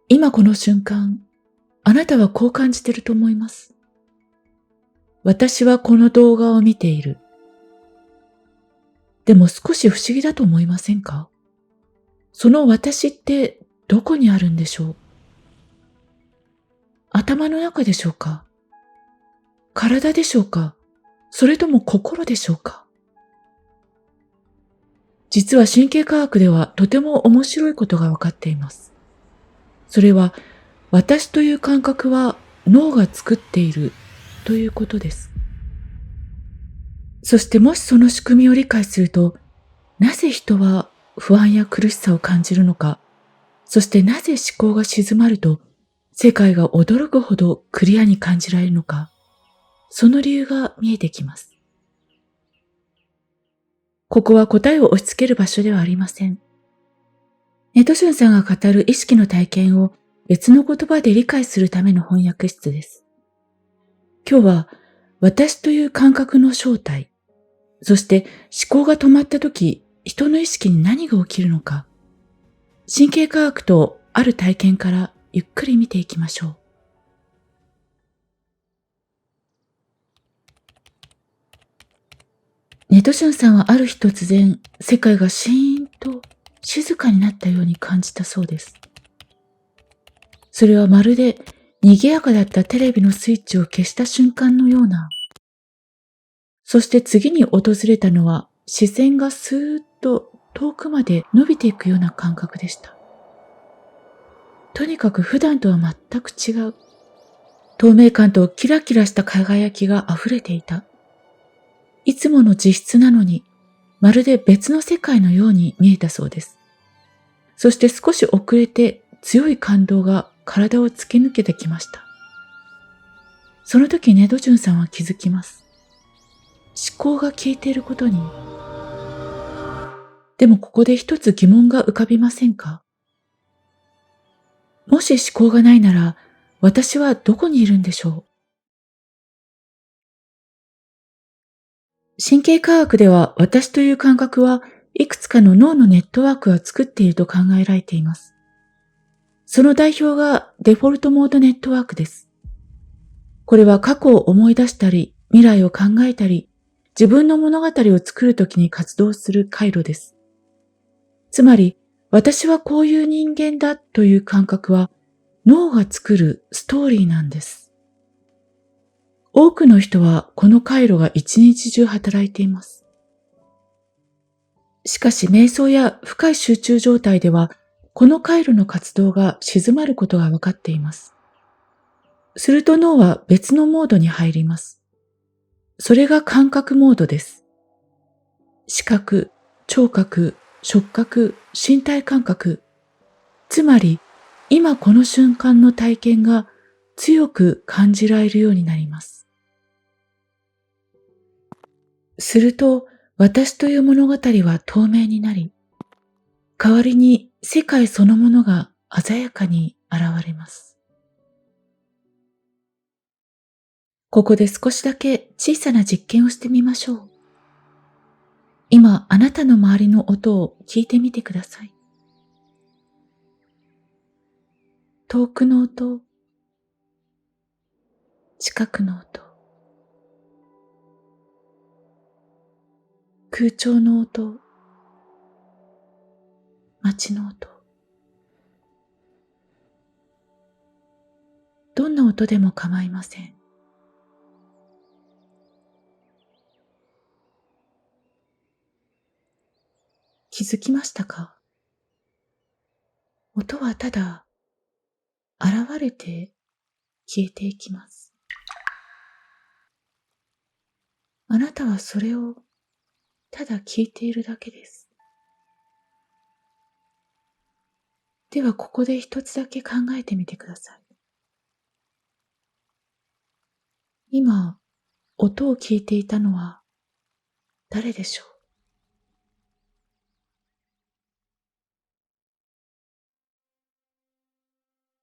今この瞬間、あなたはこう感じていると思います。私はこの動画を見ている。でも少し不思議だと思いませんか？その私ってどこにあるんでしょう？頭の中でしょうか？体でしょうか？それとも心でしょうか？実は神経科学ではとても面白いことが分かっています。それは私という感覚は脳が作っているということです。そしてもしその仕組みを理解すると、なぜ人は不安や苦しさを感じるのか、そしてなぜ思考が静まると世界が驚くほどクリアに感じられるのか、その理由が見えてきます。ここは答えを押し付ける場所ではありません。ネトシュンさんが語る意識の体験を別の言葉で理解するための翻訳室です。今日は私という感覚の正体、そして思考が止まった時、人の意識に何が起きるのか、神経科学とある体験からゆっくり見ていきましょう。ネトシュンさんはある日突然、世界がシーンと静かになったように感じたそうです。それはまるで賑やかだったテレビのスイッチを消した瞬間のような。そして次に訪れたのは視線がスーッと遠くまで伸びていくような感覚でした。とにかく普段とは全く違う。透明感とキラキラした輝きが溢れていた。いつもの自室なのに、まるで別の世界のように見えたそうです。そして少し遅れて強い感動が体を突き抜けてきました。その時ネドジュンさんは気づきます。思考が消えていることに。でもここで一つ疑問が浮かびませんか？もし思考がないなら、私はどこにいるんでしょう？神経科学では私という感覚はいくつかの脳のネットワークが作っていると考えられています。その代表がデフォルトモードネットワークです。これは過去を思い出したり、未来を考えたり、自分の物語を作るときに活動する回路です。つまり、私はこういう人間だという感覚は脳が作るストーリーなんです。多くの人はこの回路が一日中働いています。しかし瞑想や深い集中状態では、この回路の活動が静まることが分かっています。すると脳は別のモードに入ります。それが感覚モードです。視覚、聴覚、触覚、身体感覚、つまり今この瞬間の体験が強く感じられるようになります。すると私という物語は透明になり、代わりに世界そのものが鮮やかに現れます。ここで少しだけ小さな実験をしてみましょう。今あなたの周りの音を聞いてみてください。遠くの音、近くの音、空調の音、街の音。どんな音でも構いません。気づきましたか？音はただ現れて消えていきます。あなたはそれをただ聞いているだけです。ではここで一つだけ考えてみてください。今、音を聞いていたのは誰でしょう？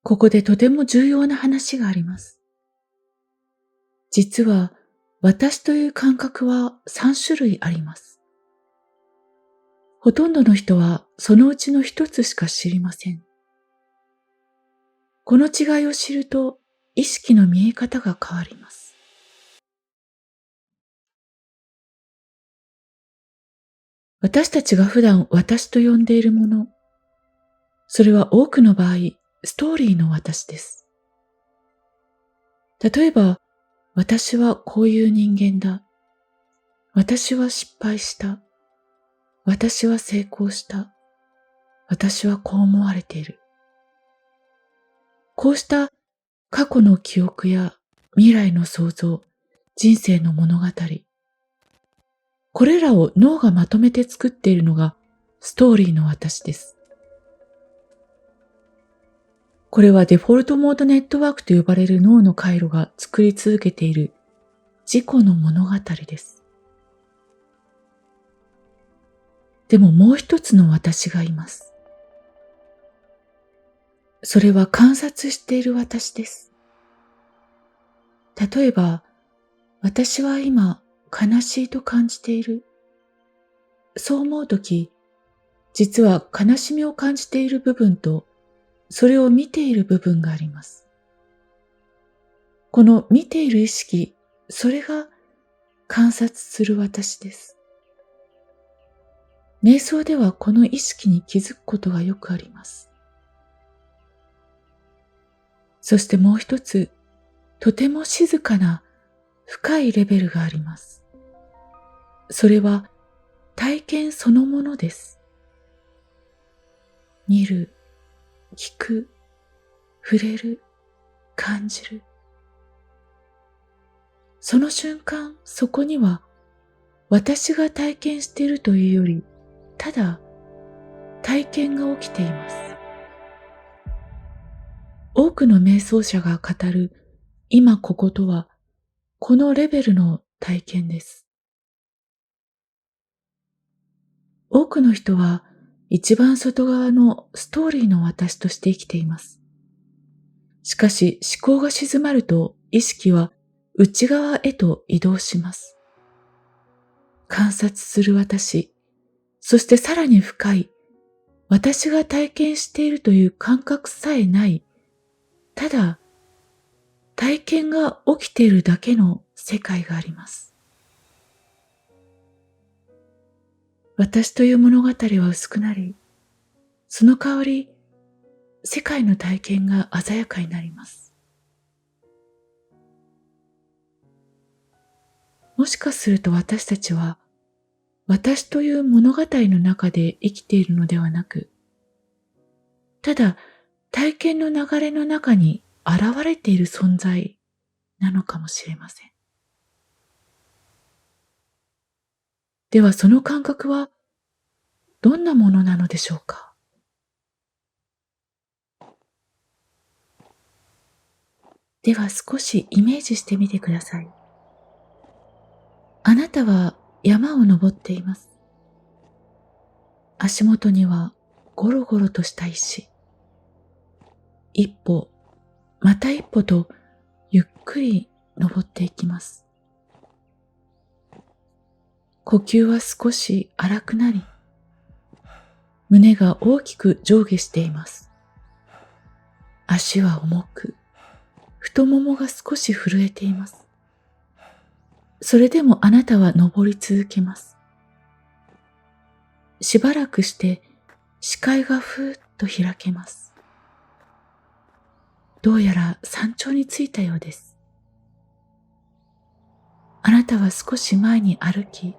ここでとても重要な話があります。実は私という感覚は3種類あります。ほとんどの人はそのうちの一つしか知りません。この違いを知ると意識の見え方が変わります。私たちが普段私と呼んでいるもの、それは多くの場合、ストーリーの私です。例えば、私はこういう人間だ。私は失敗した。私は成功した。私はこう思われている。こうした過去の記憶や未来の想像、人生の物語。これらを脳がまとめて作っているのがストーリーの私です。これはデフォルトモードネットワークと呼ばれる脳の回路が作り続けている自己の物語です。でももう一つの私がいます。それは観察している私です。例えば、私は今悲しいと感じている。そう思うとき、実は悲しみを感じている部分と、それを見ている部分があります。この見ている意識、それが観察する私です。瞑想ではこの意識に気づくことがよくあります。そしてもう一つ、とても静かな深いレベルがあります。それは体験そのものです。見る、聞く、触れる、感じる。その瞬間、そこには私が体験しているというより、ただ体験が起きています。多くの瞑想者が語る今こことは、このレベルの体験です。多くの人は一番外側のストーリーの私として生きています。しかし思考が静まると意識は内側へと移動します。観察する私、そしてさらに深い私が体験しているという感覚さえない、ただ体験が起きているだけの世界があります。私という物語は薄くなり、その代わり世界の体験が鮮やかになります。もしかすると私たちは私という物語の中で生きているのではなく、ただ体験の流れの中に現れている存在なのかもしれません。ではその感覚はどんなものなのでしょうか。では少しイメージしてみてください。あなたは山を登っています。足元にはゴロゴロとした石。一歩、また一歩とゆっくり登っていきます。呼吸は少し荒くなり、胸が大きく上下しています。足は重く、太ももが少し震えています。それでもあなたは登り続けます。しばらくして視界がふーっと開けます。どうやら山頂に着いたようです。あなたは少し前に歩き、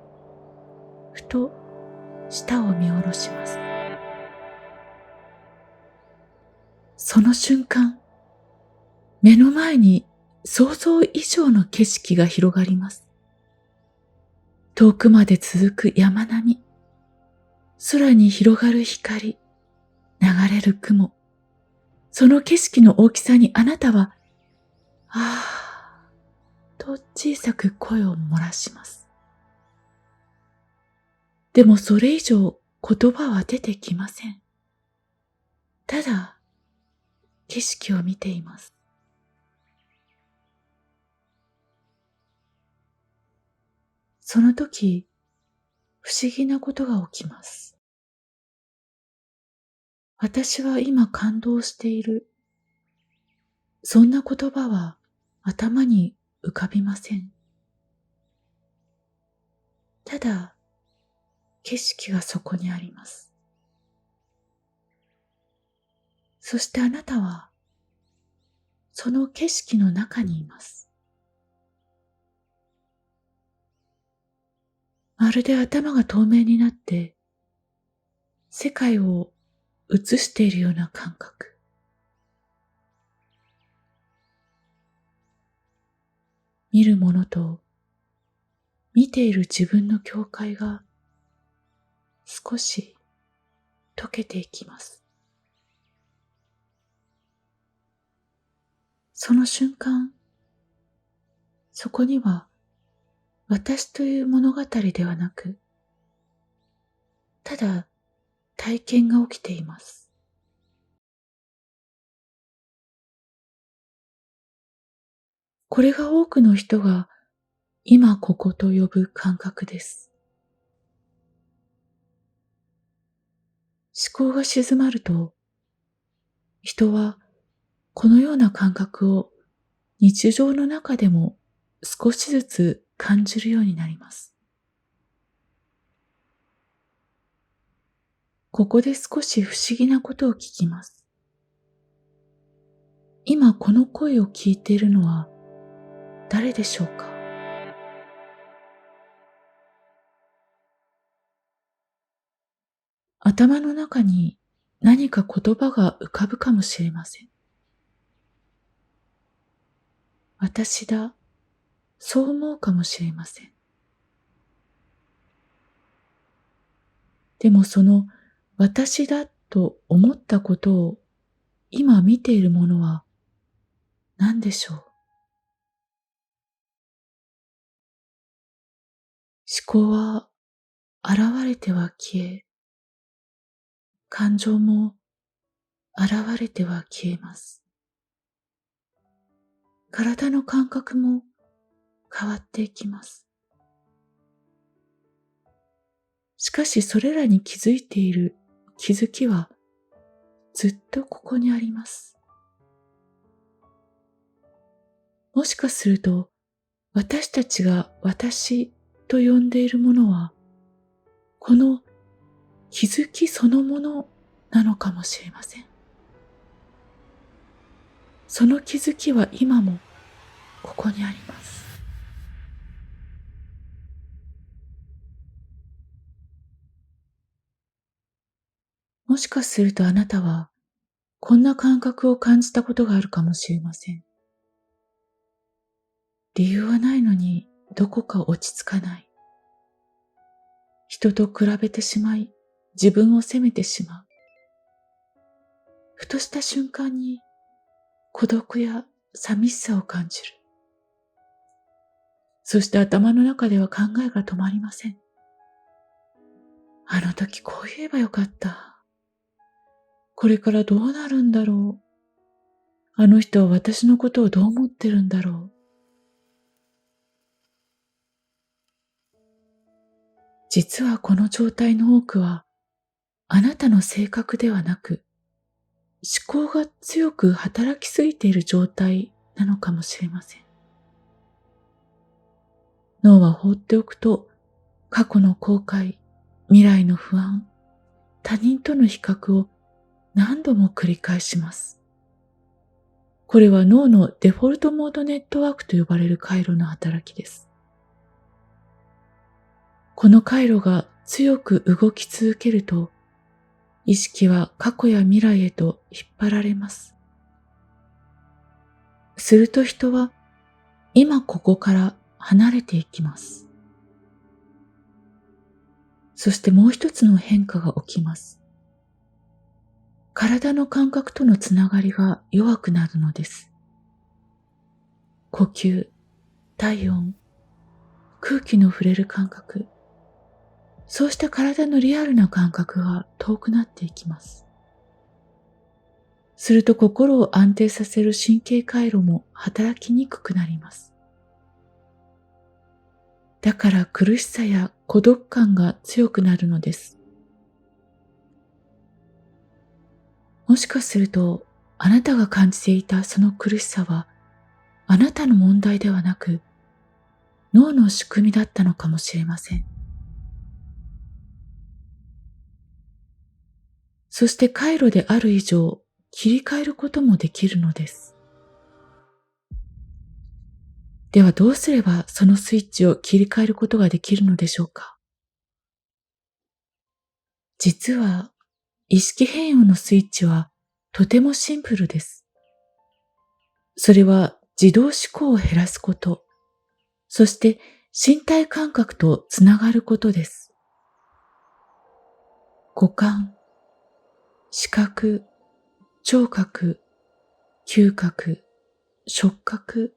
ふと下を見下ろします。その瞬間、目の前に想像以上の景色が広がります。遠くまで続く山並み、空に広がる光、流れる雲、その景色の大きさにあなたは、あーと小さく声を漏らします。でもそれ以上言葉は出てきません。ただ、景色を見ています。その時、不思議なことが起きます。私は今感動している。そんな言葉は頭に浮かびません。ただ、景色がそこにあります。そしてあなたは、その景色の中にいます。まるで頭が透明になって、世界を映しているような感覚。見るものと見ている自分の境界が少し溶けていきます。その瞬間、そこには私という物語ではなく、ただ体験が起きています。これが多くの人が今ここと呼ぶ感覚です。思考が静まると、人はこのような感覚を日常の中でも少しずつ感じるようになります。ここで少し不思議なことを聞きます。今この声を聞いているのは誰でしょうか？頭の中に何か言葉が浮かぶかもしれません。私だ、そう思うかもしれません。でもその私だと思ったことを今見ているものは何でしょう？思考は現れては消え、感情も現れては消えます。体の感覚も変わっていきます。しかしそれらに気づいている気づきはずっとここにあります。もしかすると私たちが私と呼んでいるものはこの気づきそのものなのかもしれません。その気づきは今もここにあります。もしかするとあなたはこんな感覚を感じたことがあるかもしれません。理由はないのにどこか落ち着かない。人と比べてしまい、自分を責めてしまう。ふとした瞬間に孤独や寂しさを感じる。そして頭の中では考えが止まりません。あの時こう言えばよかった。これからどうなるんだろう。あの人は私のことをどう思ってるんだろう。実はこの状態の多くは、あなたの性格ではなく、思考が強く働きすぎている状態なのかもしれません。脳は放っておくと、過去の後悔、未来の不安、他人との比較を何度も繰り返します。これは脳のデフォルトモードネットワークと呼ばれる回路の働きです。この回路が強く動き続けると、意識は過去や未来へと引っ張られます。すると人は今ここから離れていきます。そしてもう一つの変化が起きます。体の感覚とのつながりが弱くなるのです。呼吸、体温、空気の触れる感覚、そうした体のリアルな感覚が遠くなっていきます。すると心を安定させる神経回路も働きにくくなります。だから苦しさや孤独感が強くなるのです。もしかするとあなたが感じていたその苦しさは、あなたの問題ではなく、脳の仕組みだったのかもしれません。そして回路である以上、切り替えることもできるのです。ではどうすればそのスイッチを切り替えることができるのでしょうか？実は、意識変容のスイッチはとてもシンプルです。それは自動思考を減らすこと、そして身体感覚とつながることです。五感、視覚、聴覚、嗅覚、触覚、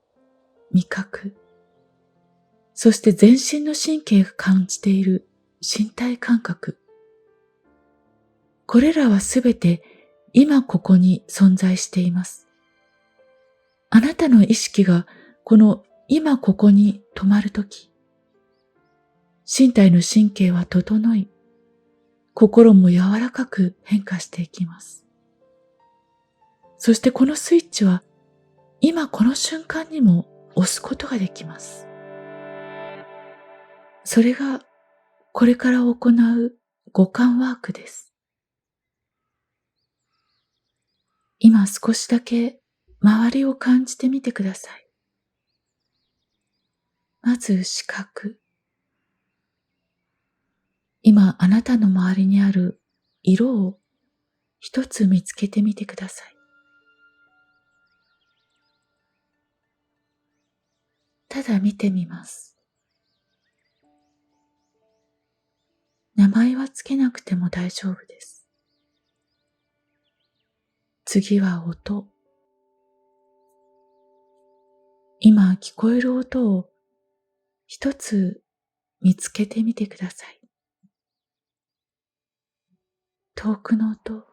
味覚、そして全身の神経が感じている身体感覚。これらはすべて今ここに存在しています。あなたの意識がこの今ここに止まるとき、身体の神経は整い、心も柔らかく変化していきます。そしてこのスイッチは今この瞬間にも押すことができます。それがこれから行う五感ワークです。今少しだけ周りを感じてみてください。まず視覚。今あなたの周りにある色を一つ見つけてみてください。ただ見てみます。名前はつけなくても大丈夫です。次は音。今聞こえる音を一つ見つけてみてください。遠くの音、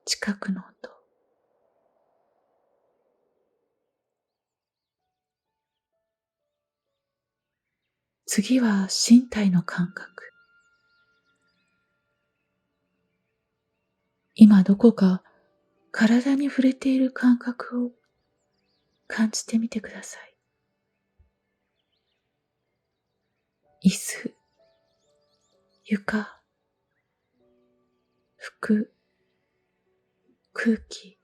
近くの音。次は身体の感覚。今どこか体に触れている感覚を感じてみてください。椅子、床、服、空気。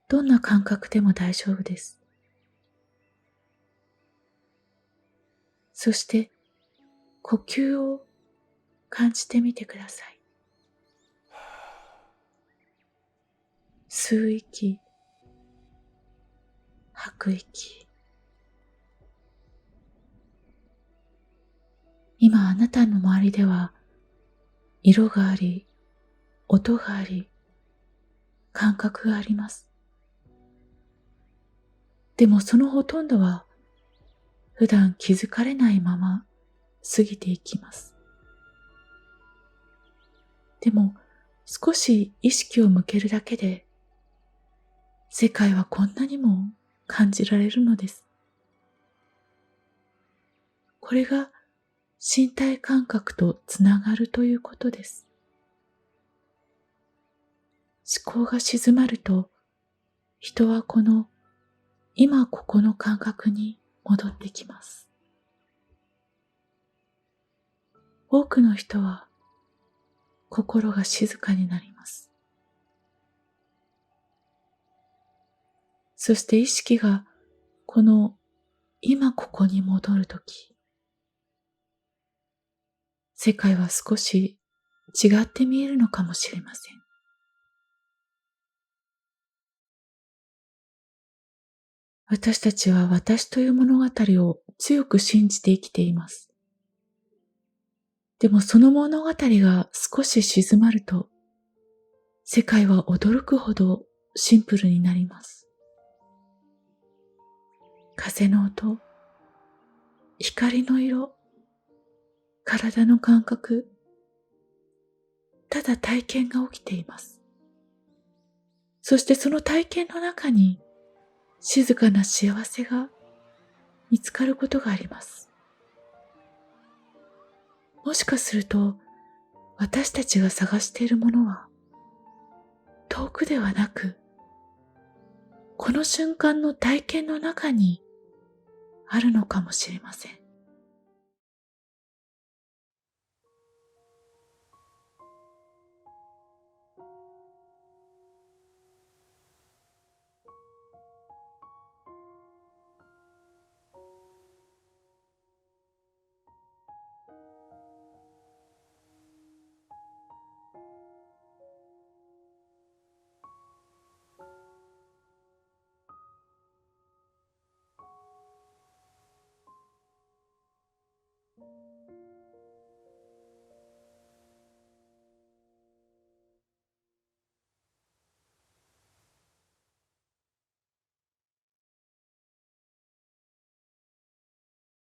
どんな感覚でも大丈夫です。そして呼吸を感じてみてください。吸う息、吐く息。今あなたの周りでは色があり、音があり、感覚があります。でもそのほとんどは普段気づかれないまま過ぎていきます。でも少し意識を向けるだけで世界はこんなにも感じられるのです。これが身体感覚とつながるということです。思考が静まると人はこの今ここの感覚に戻ってきます。多くの人は心が静かになります。そして意識がこの今ここに戻るとき、世界は少し違って見えるのかもしれません。私たちは私という物語を強く信じて生きています。でもその物語が少し静まると、世界は驚くほどシンプルになります。風の音、光の色、体の感覚、ただ体験が起きています。そしてその体験の中に静かな幸せが見つかることがあります。もしかすると私たちが探しているものは遠くではなく、この瞬間の体験の中にあるのかもしれません。